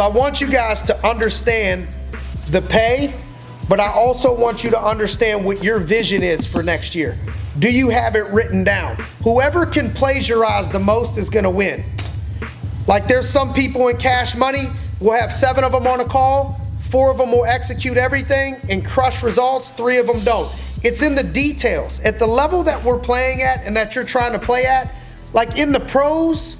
So I want you guys to understand the pay, but I also want you to understand what your vision is for next year. Do you have it written down? Whoever can plagiarize the most is gonna win. Like there's some people in Cash Money, we'll have 7 of them on a call, 4 of them will execute everything and crush results, 3 of them don't. It's in the details. At the level that we're playing at and that you're trying to play at, like in the pros,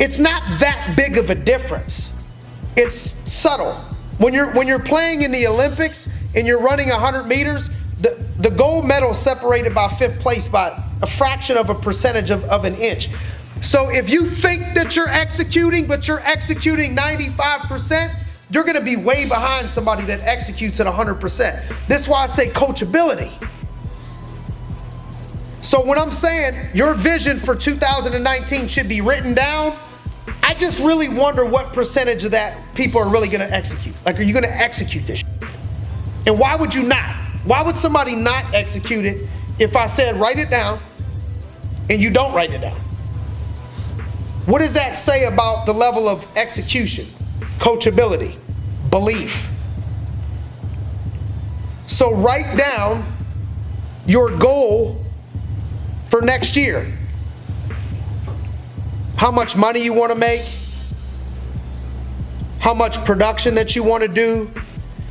it's not that big of a difference. It's subtle. When you're playing in the Olympics and you're running 100 meters, the gold medal is separated by 5th place by a fraction of a percentage of an inch. So if you think that you're executing, but you're executing 95%, you're gonna be way behind somebody that executes at 100%. This is why I say coachability. So when I'm saying your vision for 2019 should be written down, I just really wonder what percentage of that people are really gonna execute. Like, are you gonna execute this shit? And why would you not? Why would somebody not execute it if I said write it down and you don't write it down? What does that say about the level of execution, coachability, belief? So write down your goal for next year. How much money you want to make, how much production that you want to do.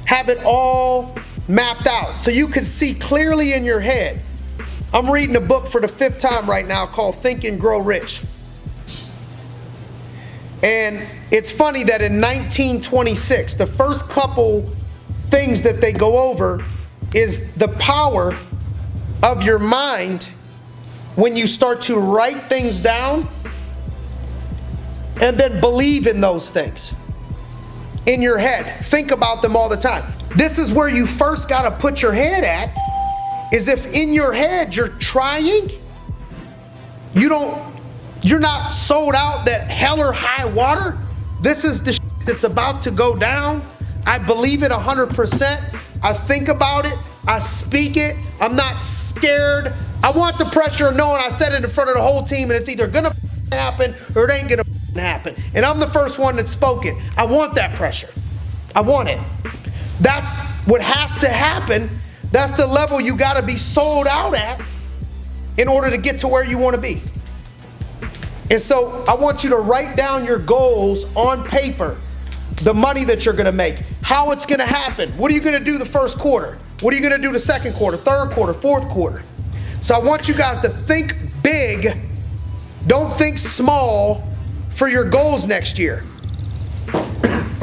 Have it all mapped out so you can see clearly in your head. I'm reading a book for the 5th time right now called Think and Grow Rich. And it's funny that in 1926, the first couple things that they go over is the power of your mind when you start to write things down and then believe in those things in your head. Think about them all the time. This is where you first got to put your head at, is if in your head you're trying, you're not sold out that hell or high water. This is the shit that's about to go down. I believe it 100%. I think about it. I speak it. I'm not scared. I want the pressure of knowing I said it in front of the whole team and it's either gonna happen or it ain't gonna happen. And I'm the first one that spoke it. I want that pressure. I want it. That's what has to happen. That's the level you gotta be sold out at in order to get to where you wanna be. And so I want you to write down your goals on paper, the money that you're gonna make, how it's gonna happen. What are you gonna do the first quarter? What are you gonna do the second quarter, third quarter, fourth quarter? So I want you guys to think big, don't think small for your goals next year.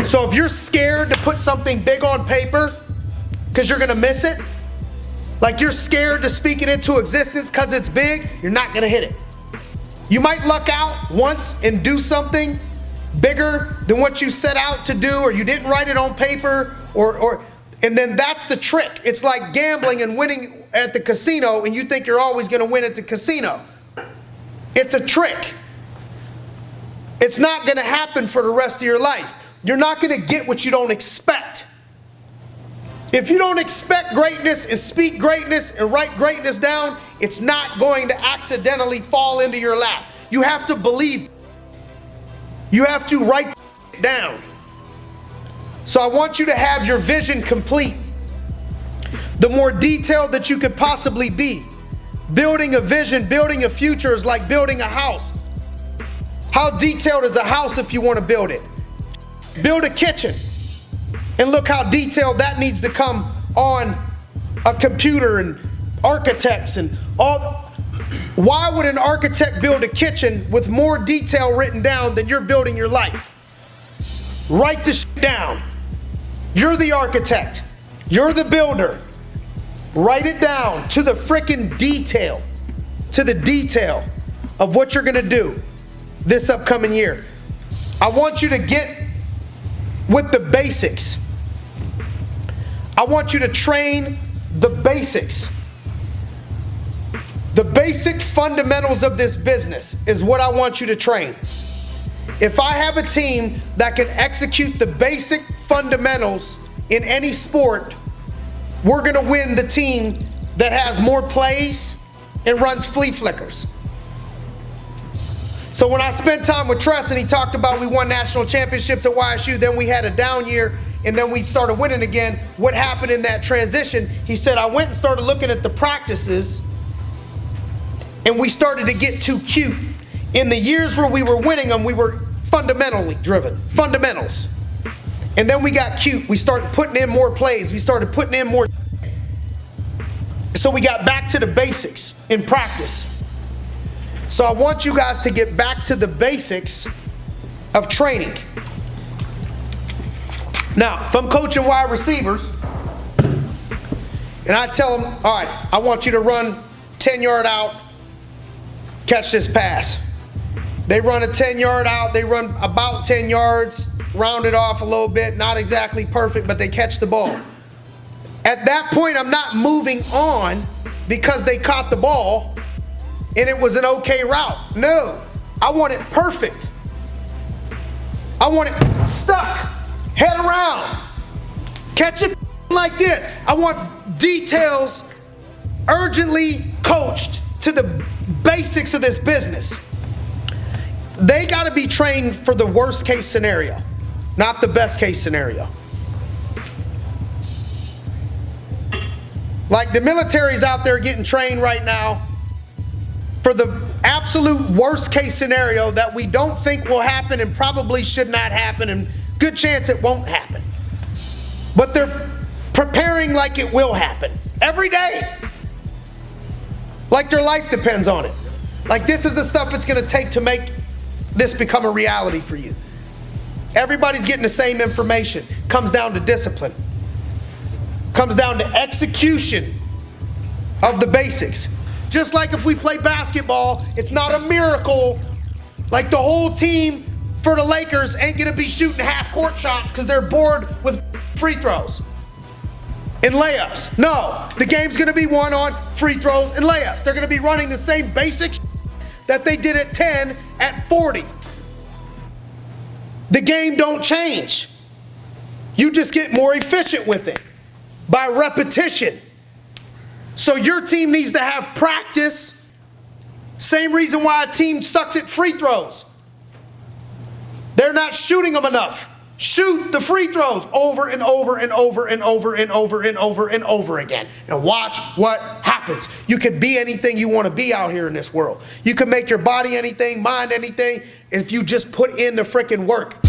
So if you're scared to put something big on paper because you're gonna miss it, like you're scared to speak it into existence because it's big, you're not gonna hit it. You might luck out once and do something bigger than what you set out to do, or you didn't write it on paper, and then that's the trick. It's like gambling and winning at the casino and you think you're always gonna win at the casino. It's a trick. It's not gonna happen for the rest of your life. You're not gonna get what you don't expect. If you don't expect greatness and speak greatness and write greatness down, it's not going to accidentally fall into your lap. You have to believe. You have to write it down. So I want you to have your vision complete. The more detailed that you could possibly be. Building a vision, building a future is like building a house. How detailed is a house if you want to build it? Build a kitchen. And look how detailed that needs to come on a computer and architects and all. Why would an architect build a kitchen with more detail written down than you're building your life? Write this down. You're the architect. You're the builder. Write it down to the freaking detail, to the detail of what you're gonna do this upcoming year. I want you to get with the basics. I want you to train the basics. The basic fundamentals of this business is what I want you to train. If I have a team that can execute the basic fundamentals in any sport, we're gonna win the team that has more plays and runs flea flickers. So when I spent time with Tress and he talked about we won national championships at YSU, then we had a down year, and then we started winning again. What happened in that transition? He said, I went and started looking at the practices, and we started to get too cute. In the years where we were winning them, we were fundamentally driven, fundamentals. And then we got cute. We started putting in more plays. We started putting in more. So we got back to the basics in practice. So I want you guys to get back to the basics of training. Now, if I'm coaching wide receivers, and I tell them, all right, I want you to run 10-yard out, catch this pass. They run a 10-yard out, they run about 10 yards, round it off a little bit, not exactly perfect, but they catch the ball. At that point, I'm not moving on because they caught the ball and it was an okay route. No, I want it perfect. I want it stuck, head around, catch it like this. I want details urgently coached to the basics of this business. They got to be trained for the worst case scenario, not the best case scenario. Like the military's out there getting trained right now for the absolute worst case scenario that we don't think will happen and probably should not happen, and good chance it won't happen. But they're preparing like it will happen every day. Like their life depends on it. Like this is the stuff it's going to take to make this become a reality for you. Everybody's getting the same information. Comes down to discipline. Comes down to execution of the basics. Just like if we play basketball, it's not a miracle. Like the whole team for the Lakers ain't gonna be shooting half-court shots because they're bored with free throws and layups. No, the game's gonna be won on free throws and layups. They're gonna be running the same basic that they did at 10 at 40. The game don't change. You just get more efficient with it by repetition. So your team needs to have practice. Same reason why a team sucks at free throws. They're not shooting them enough. Shoot the free throws over and over and over and over and over and over and over again. And watch what happens. You can be anything you want to be out here in this world. You can make your body anything, mind anything, if you just put in the freaking work.